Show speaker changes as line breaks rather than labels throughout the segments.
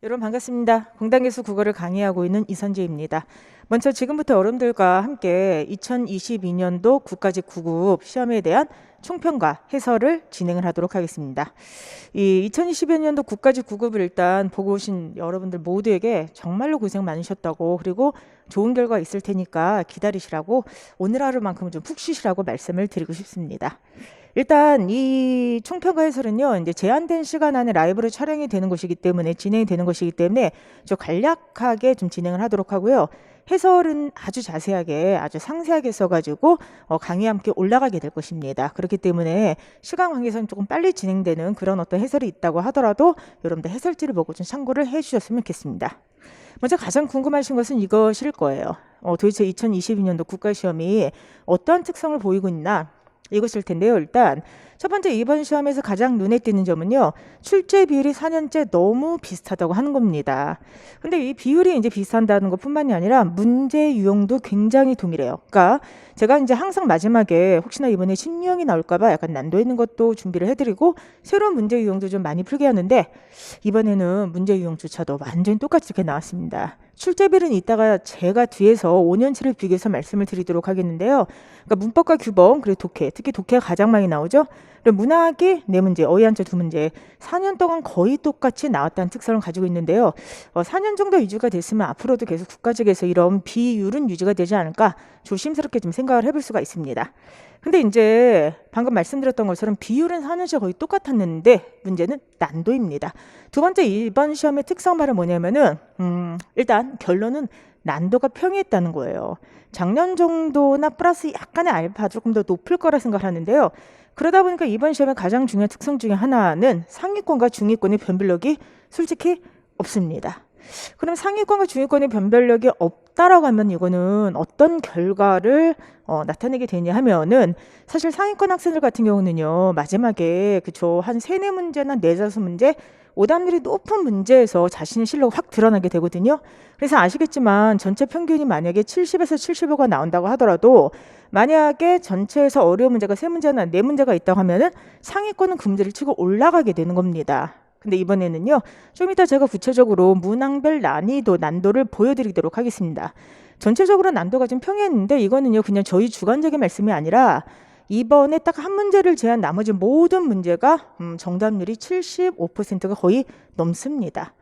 여러분 반갑습니다. 공단계수 국어를 강의하고 있는 이선재입니다. 먼저 지금부터 여러분들과 함께 2022년도 국가직 9급 시험에 대한 총평과 해설을 진행을 하도록 하겠습니다. 이 2022년도 국가직 9급을 일단 보고 오신 여러분들 모두에게 정말로 고생 많으셨다고, 그리고 좋은 결과 있을 테니까 기다리시라고, 오늘 하루만큼은 좀 푹 쉬시라고 말씀을 드리고 싶습니다. 일단 이 총평과 해설은요, 이제 제한된 시간 안에 라이브로 촬영이 되는 것이기 때문에, 진행이 되는 것이기 때문에 좀 간략하게 좀 진행을 하도록 하고요. 해설은 아주 자세하게, 아주 상세하게 써가지고 강의와 함께 올라가게 될 것입니다. 그렇기 때문에 시간 관계상 조금 빨리 진행되는 그런 어떤 해설이 있다고 하더라도 여러분들 해설지를 보고 좀 참고를 해주셨으면 좋겠습니다. 먼저 가장 궁금하신 것은 이것일 거예요. 도대체 2022년도 국가시험이 어떠한 특성을 보이고 있나, 이것일 텐데요. 일단 첫 번째, 이번 시험에서 가장 눈에 띄는 점은요, 출제 비율이 4년째 너무 비슷하다고 하는 겁니다. 근데 이 비율이 이제 비슷한다는 것뿐만이 아니라 문제 유형도 굉장히 동일해요. 그러니까 제가 이제 항상 마지막에 혹시나 이번에 신유형이 나올까봐 약간 난도 있는 것도 준비를 해드리고 새로운 문제 유형도 좀 많이 풀게 하는데, 이번에는 문제 유형조차도 완전히 똑같이 이렇게 나왔습니다. 출제비율은 이따가 제가 뒤에서 5년치를 비교해서 말씀을 드리도록 하겠는데요. 그러니까 문법과 규범, 그리고 독해, 특히 독해가 가장 많이 나오죠. 그리고 문학이 4문제, 어휘한자 2문제, 4년 동안 거의 똑같이 나왔다는 특성을 가지고 있는데요. 4년 정도 유지가 됐으면 앞으로도 계속 국가직에서 이런 비율은 유지가 되지 않을까 조심스럽게 좀 생각을 해볼 수가 있습니다. 근데 이제 방금 말씀드렸던 것처럼 비율은 4년째 거의 똑같았는데 문제는 난도입니다. 두 번째, 이번 시험의 특성 말은 뭐냐면은 일단 결론은 난도가 평이했다는 거예요. 작년 정도나 플러스 약간의 알파 조금 더 높을 거라 생각하는데요. 그러다 보니까 이번 시험의 가장 중요한 특성 중에 하나는 상위권과 중위권의 변별력이 솔직히 없습니다. 그럼 상위권과 중위권의 변별력이 없다라고 하면 이거는 어떤 결과를 나타내게 되냐 하면은, 사실 상위권 학생들 같은 경우는요, 마지막에 그쵸, 한 3-4문제나 4-5문제 오답률이 높은 문제에서 자신의 실력이 확 드러나게 되거든요. 그래서 아시겠지만 전체 평균이 만약에 70에서 75가 나온다고 하더라도, 만약에 전체에서 어려운 문제가 3문제나 4문제가 있다고 하면은 상위권은 금지를 치고 올라가게 되는 겁니다. 근데 이번에는요, 좀 이따 제가 구체적으로 문항별 난이도를 보여드리도록 하겠습니다. 전체적으로 난도가 좀 평이했는데, 이거는요 그냥 저희 주관적인 말씀이 아니라 이번에 딱 한 문제를 제한 나머지 모든 문제가 정답률이 75%가 거의 넘습니다.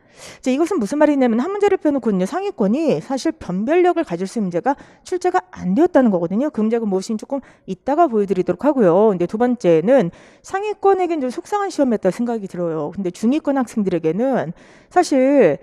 자, 이것은 무슨 말이냐면, 한 문제를 펴놓고는요, 상위권이 사실 변별력을 가질 수 있는 문제가 출제가 안 되었다는 거거든요. 그 문제가 무엇인지 조금 이따가 보여드리도록 하고요. 근데 두 번째는 상위권에게는 좀 속상한 시험이었다 생각이 들어요. 근데 중위권 학생들에게는 사실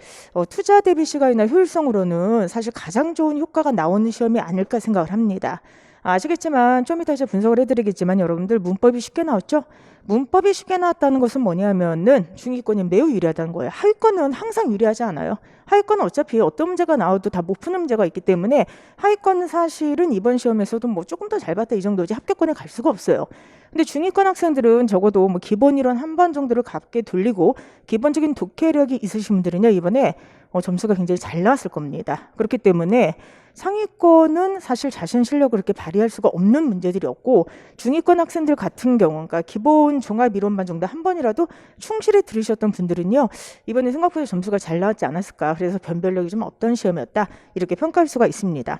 투자 대비 시간이나 효율성으로는 사실 가장 좋은 효과가 나오는 시험이 아닐까 생각을 합니다. 아시겠지만 좀 이따 이제 분석을 해드리겠지만, 여러분들 문법이 쉽게 나왔죠? 문법이 쉽게 나왔다는 것은 뭐냐면은 중위권이 매우 유리하다는 거예요. 하위권은 항상 유리하지 않아요. 하위권은 어차피 어떤 문제가 나와도 다 못 푸는 문제가 있기 때문에, 하위권은 사실은 이번 시험에서도 뭐 조금 더 잘 봤다 이 정도지 합격권에 갈 수가 없어요. 근데 중위권 학생들은 적어도 뭐 기본 이론 한 번 정도를 값게 돌리고 기본적인 독해력이 있으신 분들은요, 이번에 점수가 굉장히 잘 나왔을 겁니다. 그렇기 때문에 상위권은 사실 자신 실력을 그렇게 발휘할 수가 없는 문제들이었고, 중위권 학생들 같은 경우, 그러니까 기본 종합 이론만 정도 한 번이라도 충실히 들으셨던 분들은요, 이번에 생각보다 점수가 잘 나왔지 않았을까, 그래서 변별력이 좀 없던 시험이었다, 이렇게 평가할 수가 있습니다.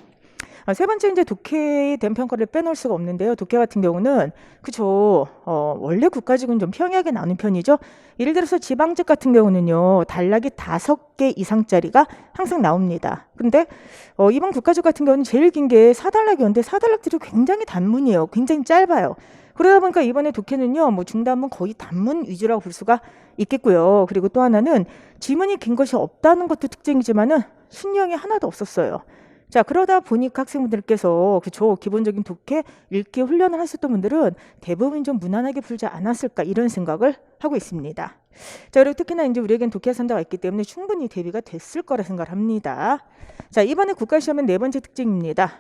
세 번째, 이제 독해에 대한 평가를 빼놓을 수가 없는데요. 독해 같은 경우는 그쵸, 원래 국가직은 좀 평이하게 나오는 편이죠. 예를 들어서 지방직 같은 경우는요, 단락이 5개 이상짜리가 항상 나옵니다. 근데 이번 국가직 같은 경우는 제일 긴 게 4단락이었는데 4단락들이 굉장히 단문이에요. 굉장히 짧아요. 그러다 보니까 이번에 독해는요, 뭐 중단문 거의 단문 위주라고 볼 수가 있겠고요. 그리고 또 하나는 지문이 긴 것이 없다는 것도 특징이지만은 순유형이 하나도 없었어요. 자, 그러다 보니까 학생분들께서 그쵸, 기본적인 독해 읽기 훈련을 하셨던 분들은 대부분 좀 무난하게 풀지 않았을까, 이런 생각을 하고 있습니다. 자, 그리고 특히나 이제 우리에겐 독해 산다가 있기 때문에 충분히 대비가 됐을 거라 생각을 합니다. 자, 이번에 국가시험의 4번째 특징입니다.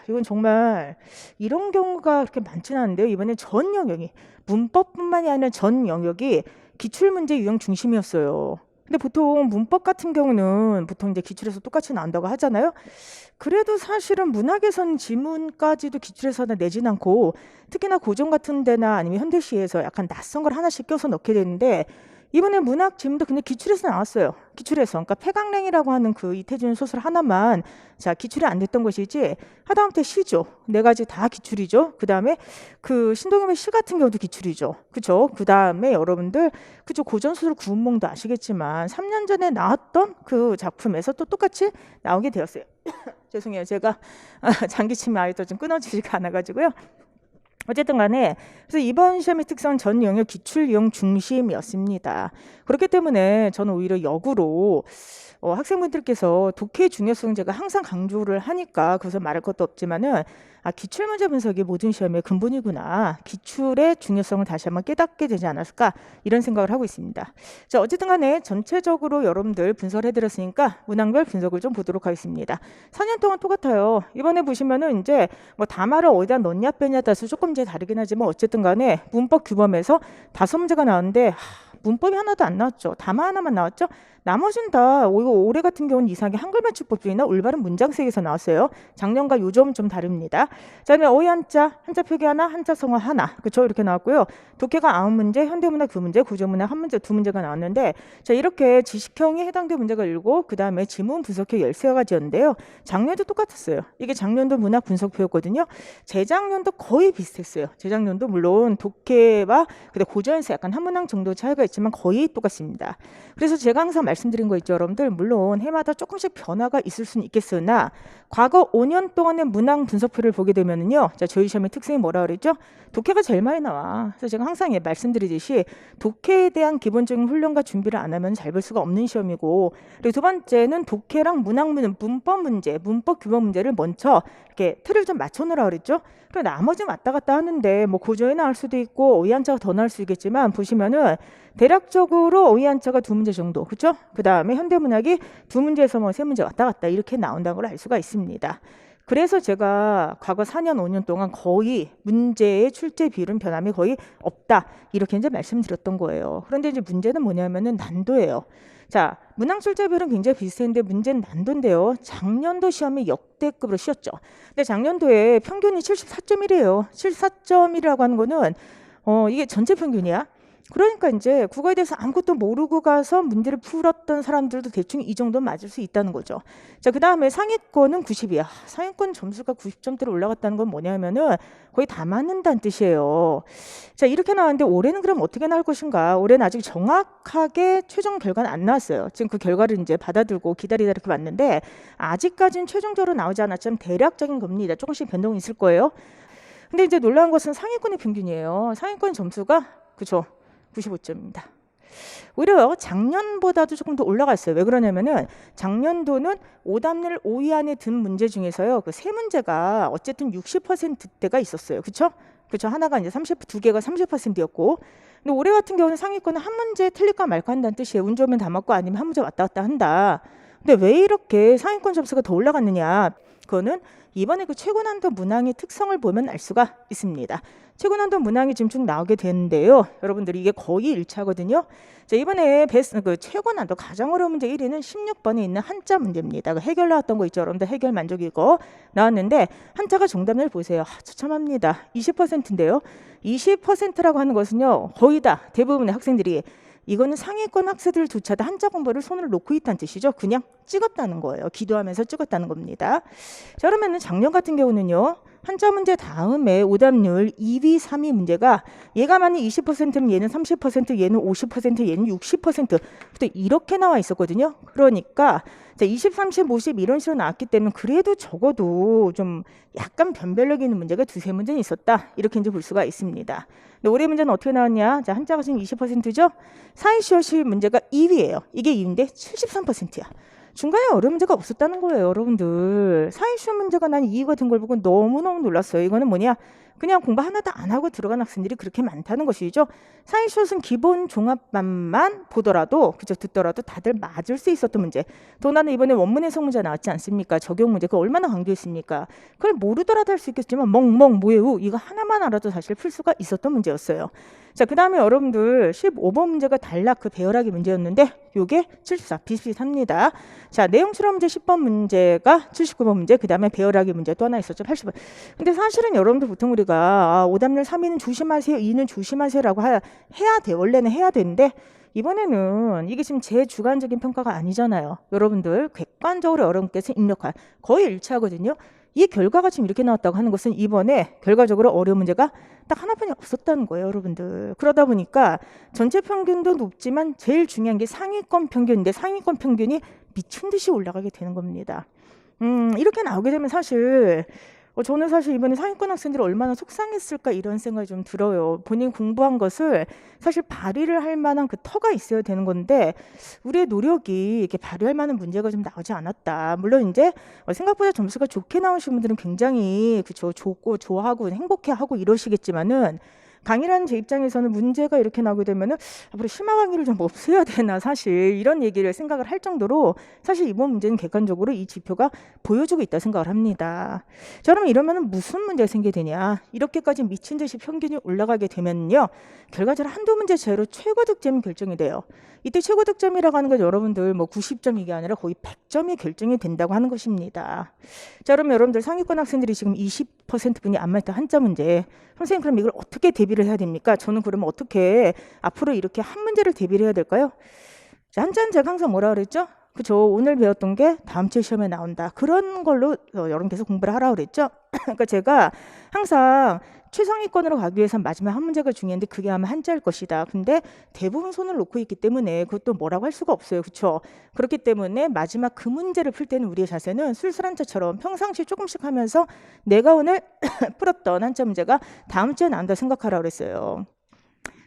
이건 정말 이런 경우가 그렇게 많지는 않은데요. 이번에 전 영역이, 문법뿐만이 아니라 전 영역이 기출문제 유형 중심이었어요. 근데 보통 문법 같은 경우는 보통 이제 기출에서 똑같이 나온다고 하잖아요. 그래도 사실은 문학에서는 지문까지도 기출에서 내진 않고, 특히나 고전 같은 데나 아니면 현대시에서 약간 낯선 걸 하나씩 껴서 넣게 되는데, 이번에 문학 질문도 근데 기출에서 나왔어요. 기출에서. 그러니까 폐강랭이라고 하는 그 이태준 소설 하나만 자 기출이 안 됐던 것이지 하다못해 시죠. 네 가지 다 기출이죠. 그 다음에 그 신동엽의 시 같은 경우도 기출이죠. 그죠? 그 다음에 여러분들 그죠 고전소설 구운몽도 아시겠지만 3년 전에 나왔던 그 작품에서 또 똑같이 나오게 되었어요. 죄송해요. 제가 장기침이 아직도 좀 끊어지지가 않아가지고요. 어쨌든 간에 그래서 이번 시험의 특성은 전 영역 기출 유형 중심이었습니다. 그렇기 때문에 저는 오히려 역으로 학생분들께서 독해의 중요성 제가 항상 강조를 하니까 그것을 말할 것도 없지만은 기출 문제 분석이 모든 시험의 근본이구나. 기출의 중요성을 다시 한번 깨닫게 되지 않았을까 이런 생각을 하고 있습니다. 자, 어쨌든 간에 전체적으로 여러분들 분석을 해드렸으니까 문항별 분석을 좀 보도록 하겠습니다. 4년 동안 똑같아요. 이번에 보시면은 이제 뭐 담화를 어디다 넣냐 빼냐에 따라서 조금 이제 다르긴 하지만 어쨌든 간에 문법 규범에서 5문제가 나왔는데 문법이 하나도 안 나왔죠. 담화 하나만 나왔죠. 나머지는 다 올해 같은 경우는 이상하게 한글 맞춤법 중이나 올바른 문장색에서 나왔어요. 작년과 요점 좀 다릅니다. 자, 그다음에 어휘 한자 표기 하나, 한자 성어 하나. 그렇죠? 이렇게 나왔고요. 독해가 9문제, 현대문학 2문제, 구조문학 1문제, 2문제가 나왔는데 자, 이렇게 지식형에 해당되는 문제가 7, 그다음에 지문 분석형 13가지였는데요. 작년도 똑같았어요. 이게 작년도 문학 분석표였거든요. 재작년도 거의 비슷했어요. 재작년도 물론 독해와 고전에서 약간 한 문항 정도 차이가 있지만 거의 똑같습니다. 그래서 제가 항상 말씀드린 거 있죠, 여러분들. 물론 해마다 조금씩 변화가 있을 수는 있겠으나 과거 5년 동안의 문항 분석표를 보게 되면은요, 자, 저희 시험의 특성이 뭐라 그랬죠? 독해가 제일 많이 나와. 그래서 제가 항상 말씀드리듯이 독해에 대한 기본적인 훈련과 준비를 안 하면 잘 볼 수가 없는 시험이고, 그리고 두 번째는 독해랑 문법 문제, 문법 규범 문제를 먼저 이렇게 틀을 좀 맞춰놓으라 그랬죠. 그리고 나머지 왔다 갔다 하는데 뭐 고조에 나올 수도 있고 어휘 한자가 더 나올 수 있겠지만 보시면은 대략적으로 어휘 한자가 2문제 정도, 그렇죠? 그 다음에 현대문학이 2문제에서 뭐 3문제 왔다 갔다 이렇게 나온다는 걸 알 수가 있습니다. 그래서 제가 과거 4년, 5년 동안 거의 문제의 출제 비율은 변함이 거의 없다. 이렇게 이제 말씀드렸던 거예요. 그런데 이제 문제는 뭐냐면은 난도예요. 자, 문항 출제 비율은 굉장히 비슷했는데 문제는 난도인데요. 작년도 시험이 역대급으로 쉬웠죠. 근데 작년도에 평균이 74.1이에요. 74.1이라고 하는 거는 이게 전체 평균이야. 그러니까 이제 국어에 대해서 아무것도 모르고 가서 문제를 풀었던 사람들도 대충 이 정도 맞을 수 있다는 거죠. 자, 그 다음에 상위권은 90이야. 상위권 점수가 90점대로 올라갔다는 건 뭐냐면은 거의 다 맞는다는 뜻이에요. 자, 이렇게 나왔는데 올해는 그럼 어떻게 나올 것인가? 올해는 아직 정확하게 최종 결과는 안 나왔어요. 지금 그 결과를 이제 받아들고 기다리다 이렇게 왔는데 아직까지는 최종적으로 나오지 않았지만 대략적인 겁니다. 조금씩 변동이 있을 거예요. 근데 이제 놀라운 것은 상위권의 평균이에요. 상위권 점수가 그죠? 95점입니다. 오히려 작년보다도 조금 더 올라갔어요. 왜 그러냐면은 작년도는 오답률 5위 안에 든 문제 중에서요. 그 세 문제가 어쨌든 60%대가 있었어요. 그렇죠? 그렇죠. 하나가 이제 2개가 30%였고. 근데 올해 같은 경우는 상위권은 한 문제 틀릴까 말까 한다는 뜻이에요. 운 좋으면 다 맞고 아니면 한 문제 왔다 갔다 한다. 근데 왜 이렇게 상위권 점수가 더 올라갔느냐? 그거는 이번에 그 최고 난도 문항의 특성을 보면 알 수가 있습니다. 최고 난도 문항이 지금 쭉 나오게 되는데요. 여러분들이 이게 거의 1차거든요. 자, 이번에 그 최고 난도 가장 어려운 문제 1위는 16번에 있는 한자 문제입니다. 그 해결 나왔던 거 있죠. 여러분들 해결 만족이고 나왔는데 한자가 정답률 보세요. 처참합니다. 20%인데요. 20%라고 하는 것은요. 거의 다 대부분의 학생들이 이거는 상위권 학생들조차 다 한자 공부를 손을 놓고 있다는 뜻이죠. 그냥 찍었다는 거예요. 기도하면서 찍었다는 겁니다. 자, 그러면은 작년 같은 경우는요. 한자 문제 다음에 오답률 2위, 3위 문제가 얘가 만약 20%면 얘는 30%, 얘는 50%, 얘는 60% 이렇게 나와 있었거든요. 그러니까 20, 30, 50 이런 식으로 나왔기 때문에 그래도 적어도 좀 약간 변별력 있는 문제가 2, 3문제는 있었다. 이렇게 이제 볼 수가 있습니다. 근데 올해 문제는 어떻게 나왔냐? 자, 한자가 지금 20%죠? 사이시어시 문제가 2위예요. 이게 2위인데 73%야. 중간에 어려운 문제가 없었다는 거예요, 여러분들. 사이시험 문제가 난 2위가 된 걸 보고 너무너무 놀랐어요. 이거는 뭐냐? 그냥 공부 하나도 안 하고 들어간 학생들이 그렇게 많다는 것이죠. 사이시험은 기본 종합반만 보더라도, 그죠? 듣더라도 다들 맞을 수 있었던 문제. 또 나는 이번에 원문 해석 문제 나왔지 않습니까? 적용 문제. 그거 얼마나 강조했습니까? 그걸 모르더라도 할 수 있겠지만 멍멍 뭐예요? 이거 하나만 알아도 사실 풀 수가 있었던 문제였어요. 자, 그 다음에 여러분들 15번 문제가 단락 그 배열하기 문제였는데 요게 74 비슷비슷합니다. 자, 내용 추론 문제 10번 문제가 79번 문제, 그 다음에 배열하기 문제 또 하나 있었죠. 80번. 근데 사실은 여러분들 보통 우리가 오답률 3위는 조심하세요, 2는 조심하세요라고 해야 돼. 원래는 해야 되는데 이번에는 이게 지금 제 주관적인 평가가 아니잖아요. 여러분들 객관적으로 여러분께서 입력한 거의 일치하거든요. 이 결과가 지금 이렇게 나왔다고 하는 것은 이번에 결과적으로 어려운 문제가 딱 하나뿐이 없었다는 거예요, 여러분들. 그러다 보니까 전체 평균도 높지만 제일 중요한 게 상위권 평균인데 상위권 평균이 미친 듯이 올라가게 되는 겁니다. 이렇게 나오게 되면 사실 저는 사실 이번에 상위권 학생들이 얼마나 속상했을까 이런 생각이 좀 들어요. 본인 공부한 것을 사실 발휘를 할 만한 그 터가 있어야 되는 건데 우리의 노력이 이렇게 발휘할 만한 문제가 좀 나오지 않았다. 물론 이제 생각보다 점수가 좋게 나오신 분들은 굉장히 그쵸 좋고 좋아하고 행복해하고 이러시겠지만은 강의라는 제 입장에서는 문제가 이렇게 나오게 되면은 앞으로 심화 강의를 좀 없애야 되나 사실 이런 얘기를 생각을 할 정도로 사실 이번 문제는 객관적으로 이 지표가 보여주고 있다 생각을 합니다. 자, 그러면 이러면은 무슨 문제가 생기게 되냐? 이렇게까지 미친 듯이 평균이 올라가게 되면요. 결과적으로 한두 문제 제로 최고 득점이 결정이 돼요. 이때 최고 득점이라고 하는 건 여러분들 뭐 90점 이게 아니라 거의 100점이 결정이 된다고 하는 것입니다. 자, 그러면 여러분들 상위권 학생들이 지금 20% 분이 안 맞다 한자 문제. 선생님 그럼 이걸 어떻게 대비를 해야 됩니까? 저는 그러면 어떻게 앞으로 이렇게 한 문제를 대비를 해야 될까요? 자, 한자는 제가 항상 뭐라 그랬죠? 그죠? 오늘 배웠던 게 다음 주에 시험에 나온다. 그런 걸로 여러분께서 공부를 하라고 그랬죠? 그러니까 제가 항상 최상위권으로 가기 위해선 마지막 한 문제가 중요한데 그게 아마 한자일 것이다. 근데 대부분 손을 놓고 있기 때문에 그것도 뭐라고 할 수가 없어요. 그렇죠? 그렇기 때문에 마지막 그 문제를 풀 때는 우리의 자세는 술술 한자처럼 평상시 조금씩 하면서 내가 오늘 풀었던 한자 문제가 다음 주에 나온다 생각하라고 그랬어요.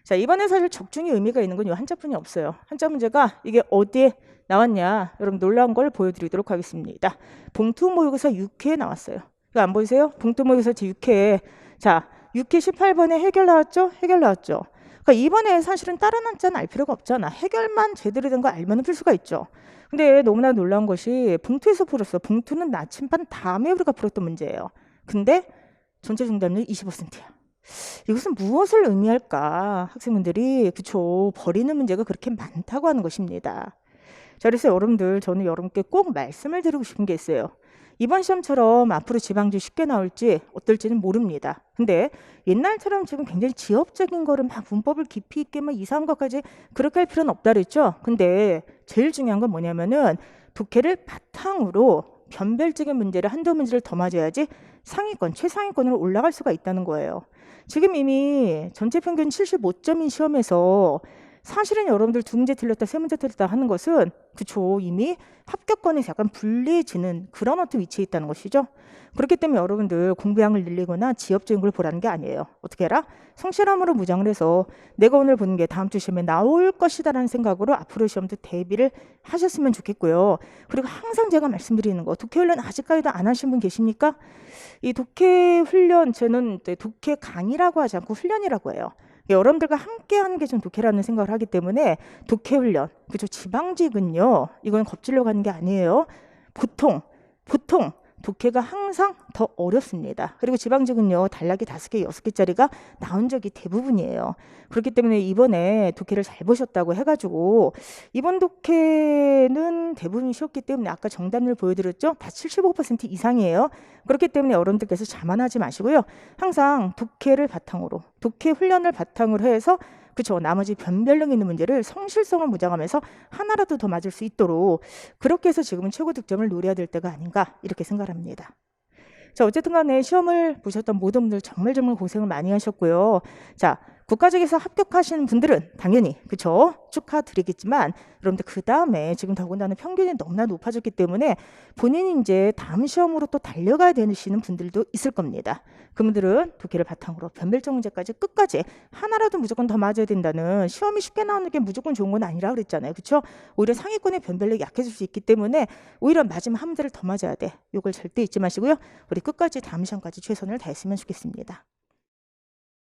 자, 이번에 사실 적중이 의미가 있는 건 이 한자뿐이 없어요. 한자 문제가 이게 어디에 나왔냐? 여러분 놀라운 걸 보여드리도록 하겠습니다. 봉투 모의고사 6회에 나왔어요. 이거 안 보이세요? 봉투 모의고사 제 6회. 자, 6회 18번에 해결 나왔죠? 해결 나왔죠. 그러니까 이번에 사실은 다른 한자는 알 필요가 없잖아. 해결만 제대로 된 거 알면 풀 수가 있죠. 근데 너무나 놀라운 것이 봉투에서 풀었어. 봉투는 나침반 다음에 우리가 풀었던 문제예요. 근데 전체 정답률 25%야. 이것은 무엇을 의미할까? 학생분들이 그쵸 버리는 문제가 그렇게 많다고 하는 것입니다. 자, 그래서 여러분들 저는 여러분께 꼭 말씀을 드리고 싶은 게 있어요. 이번 시험처럼 앞으로 지방지 쉽게 나올지 어떨지는 모릅니다. 근데 옛날처럼 지금 굉장히 지엽적인 거를 막 문법을 깊이 있게 막 이상한 것까지 그렇게 할 필요는 없다 그랬죠. 근데 제일 중요한 건 뭐냐면은 독해를 바탕으로 변별적인 문제를 한두 문제를 더 맞아야지 상위권, 최상위권으로 올라갈 수가 있다는 거예요. 지금 이미 전체 평균 75점인 시험에서 사실은 여러분들 두 문제 틀렸다, 세 문제 틀렸다 하는 것은 그쵸 이미 합격권에서 약간 불리해지는 그런 어떤 위치에 있다는 것이죠. 그렇기 때문에 여러분들 공부량을 늘리거나 지엽적인 걸 보라는 게 아니에요. 어떻게 해라? 성실함으로 무장을 해서 내가 오늘 보는 게 다음 주 시험에 나올 것이다라는 생각으로 앞으로 시험도 대비를 하셨으면 좋겠고요. 그리고 항상 제가 말씀드리는 거 독해 훈련 아직까지도 안 하신 분 계십니까? 이 독해 훈련 저는 독해 강의라고 하지 않고 훈련이라고 해요. 여러분들과 함께 하는 게 좀 독해라는 생각을 하기 때문에 독해 훈련, 그죠? 지방직은요, 이건 겁질러 가는 게 아니에요. 보통 독해가 항상 더 어렵습니다. 그리고 지방직은요, 단락이 5개, 6개짜리가 나온 적이 대부분이에요. 그렇기 때문에 이번에 독해를 잘 보셨다고 해가지고 이번 독해는 대부분 쉬웠기 때문에 아까 정답률 보여드렸죠? 다 75% 이상이에요. 그렇기 때문에 여러분들께서 자만하지 마시고요. 항상 독해를 바탕으로, 독해 훈련을 바탕으로 해서 그렇죠. 나머지 변별력 있는 문제를 성실성을 무장하면서 하나라도 더 맞을 수 있도록 그렇게 해서 지금은 최고 득점을 노려야 될 때가 아닌가 이렇게 생각합니다. 자, 어쨌든 간에 시험을 보셨던 모든 분들 정말 고생을 많이 하셨고요. 자, 국가직에서 합격하신 분들은 당연히 그쵸 축하드리겠지만 여러분들 그 다음에 지금 더군다나 평균이 너무나 높아졌기 때문에 본인이 이제 다음 시험으로 또 달려가야 되시는 분들도 있을 겁니다. 그분들은 독해를 바탕으로 변별적 문제까지 끝까지 하나라도 무조건 더 맞아야 된다는 시험이 쉽게 나오는 게 무조건 좋은 건 아니라 그랬잖아요. 그렇죠? 오히려 상위권의 변별력이 약해질 수 있기 때문에 오히려 마지막 한 문제를 더 맞아야 돼. 이걸 절대 잊지 마시고요. 우리 끝까지 다음 시험까지 최선을 다했으면 좋겠습니다.